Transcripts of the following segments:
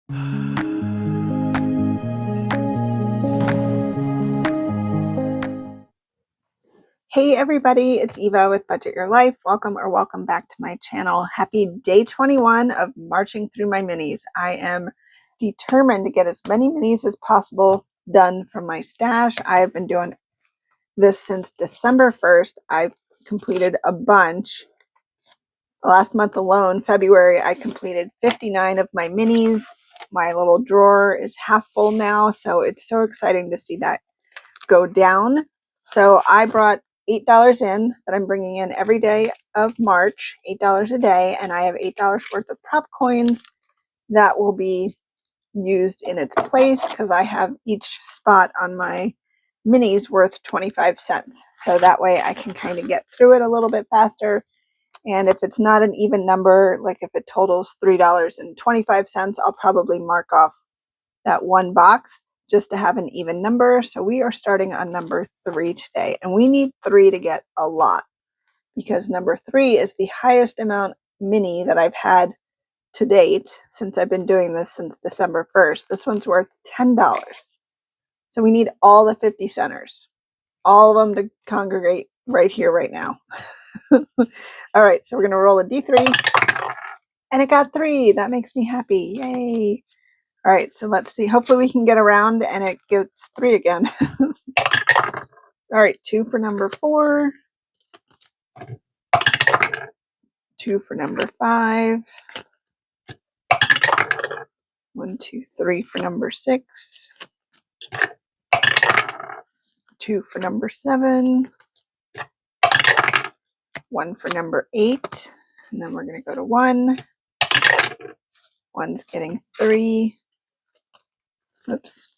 Hey everybody, it's Eva with Budget Your Life. Welcome back to my channel. Happy day 21 of marching through my minis. I am determined to get as many minis as possible done from my stash. I've been doing this since December 1st. I've completed a bunch. Last month alone, February, I completed 59 of my minis. My little drawer is half full now, so it's so exciting to see that go down. So I brought $8 in that I'm bringing in every day of March, $8 a day, and I have $8 worth of prop coins that will be used in its place because I have each spot on my minis worth 25 cents. So that way I can kind of get through it a little bit faster. And if it's not an even number, like if it totals $3.25, I'll probably mark off that one box just to have an even number. So we are starting on number 3 today, and we need 3 to get a lot because number 3 is the highest amount mini that I've had to date since I've been doing this since December 1st. This one's worth $10. So we need all the 50 centers, all of them to congregate right here, right now. All right, so we're going to roll a D3, and it got 3. That makes me happy. Yay. All right, so let's see. Hopefully we can get around and it gets 3 again. All right, 2 for number 4. 2 for number 5. 1, 2, 3 for number 6. 2 for number 7. 1 for number 8. And then we're going to go to 1. 1's getting 3. Oops.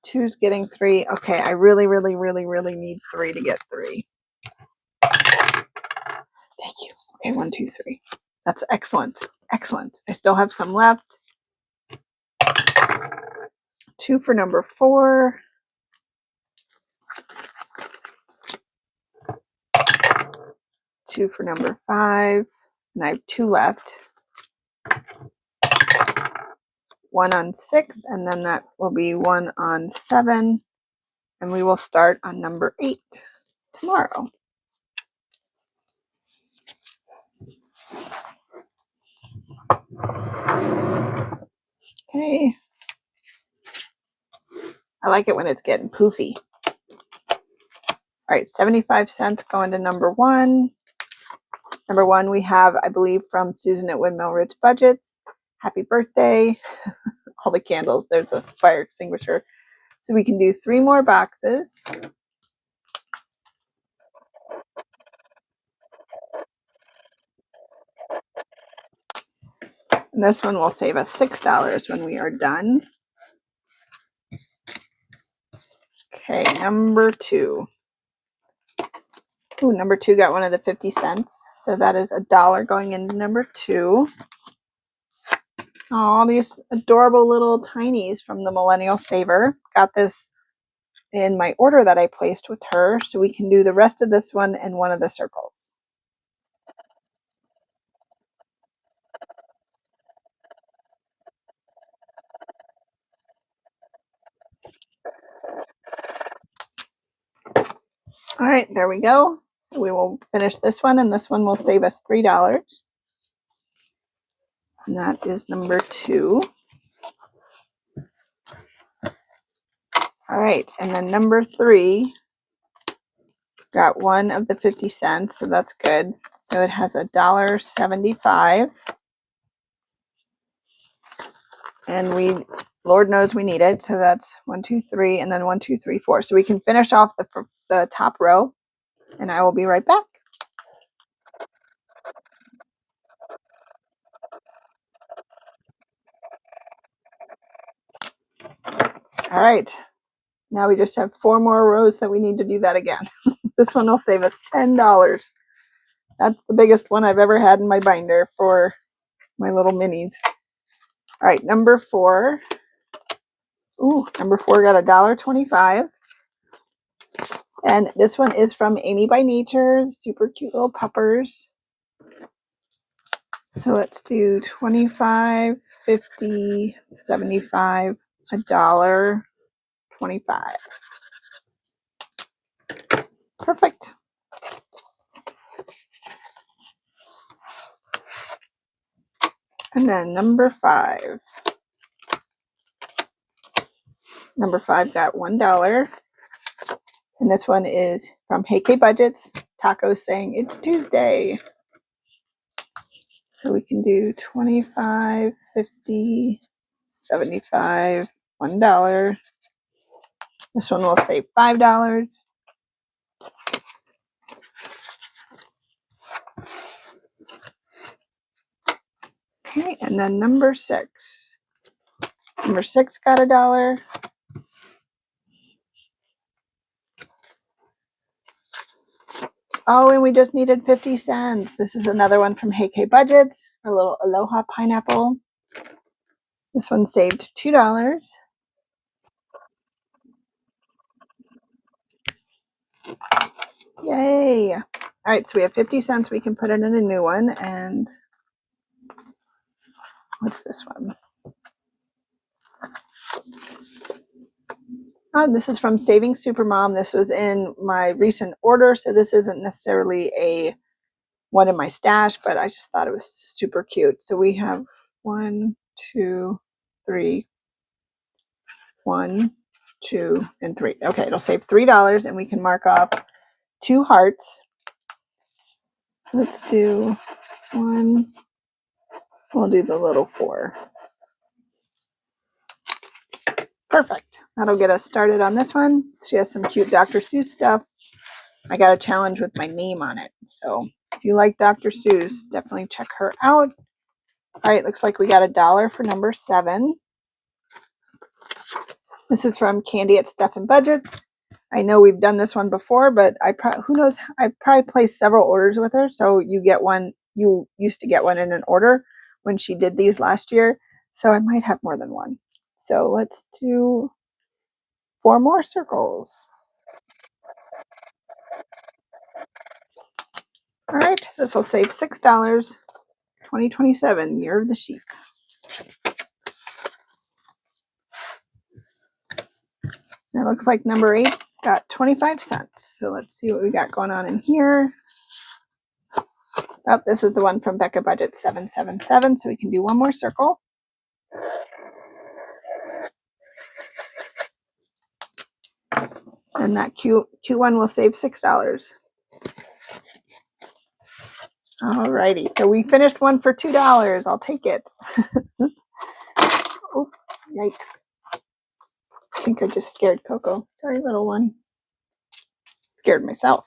2's getting 3. Okay, I really need 3 to get 3. Thank you. Okay, 1, 2, 3. That's excellent. Excellent. I still have some left. 2 for number 4. 2 for number 5. And I have 2 left. 1 on 6, and then that will be 1 on 7. And we will start on number 8 tomorrow. Okay. I like it when it's getting poofy. All right, 75 cents going to number 1. Number 1 we have, I believe, from Susan at Windmill Ridge Budgets. Happy birthday. All the candles. There's a fire extinguisher. So we can do 3 more boxes. And this one will save us $6 when we are done. Okay, number 2. Ooh, number 2 got one of the 50 cents. So that is $1 going into number 2. Oh, these adorable little tinies from the Millennial Saver. Got this in my order that I placed with her. So we can do the rest of this one in one of the circles. All right, there we go. So we will finish this one, and this one will save us $3. And that is number 2. All right, and then number 3 got one of the 50 cents, so that's good. So it has $1.75. And Lord knows we need it. So that's 1, 2, 3, and then 1, 2, 3, 4. So we can finish off the top row, and I will be right back. All right. Now we just have 4 more rows that we need to do that again. This one will save us $10. That's the biggest one I've ever had in my binder for my little minis. All right, number 4. Ooh, number 4 got $1.25. And this one is from Amy by Nature. Super cute little puppers. So let's do 25, 50, 75, $1, 25. Perfect. And then number 5. Number 5 got $1. And this one is from Hey K Budgets. Tacos saying it's Tuesday. So we can do 25, 50, 75, $1. This one will save $5. Okay, and then number 6. Number 6 got $1. Oh, and we just needed 50 cents. This is another one from Hey K Budgets, our little Aloha pineapple. This one saved $2. Yay. All right, so we have 50 cents. We can put it in a new one. And what's this one? Oh, this is from Saving Supermom. This was in my recent order, so this isn't necessarily a one in my stash, but I just thought it was super cute. So we have 1, 2, 3, 1, 2, and 3. Okay, it'll save $3, and we can mark off 2 hearts. So let's do 1. We'll do the little 4. Perfect. That'll get us started on this one. She has some cute Dr. Seuss stuff. I got a challenge with my name on it. So if you like Dr. Seuss, definitely check her out. All right, looks like we got $1 for number 7. This is from Candy at Stuff and Budgets. I know we've done this one before, but who knows? I probably placed several orders with her. So you get one. You used to get one in an order when she did these last year. So I might have more than one. So let's do 4 more circles. All right, this will save $6. 2027, year of the sheep. It looks like number 8 got 25 cents. So let's see what we got going on in here. Oh, this is the one from Becca Budget 777. So we can do 1 more circle. And that cute one will save $6. All righty. So we finished one for $2. I'll take it. Oh, yikes. I think I just scared Coco. Sorry, little one. Scared myself.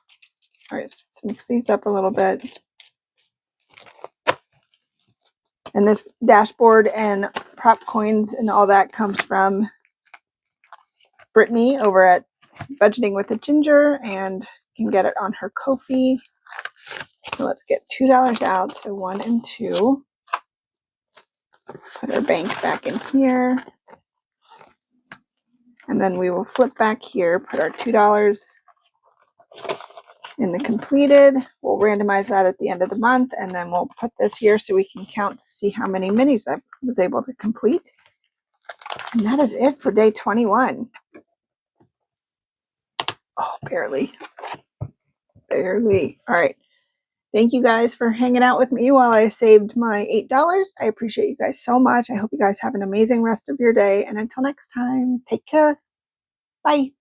All right, let's mix these up a little bit. And this dashboard and prop coins and all that comes from Brittany over at Budgeting with a Ginger, and you can get it on her Ko-fi. So let's get $2 out. So 1 and 2. Put our bank back in here. And then we will flip back here, put our $2 in the completed. We'll randomize that at the end of the month, and then we'll put this here so we can count to see how many minis I was able to complete. And that is it for day 21. Oh, barely. Barely. All right. Thank you guys for hanging out with me while I saved my $8. I appreciate you guys so much. I hope you guys have an amazing rest of your day. And until next time, take care. Bye.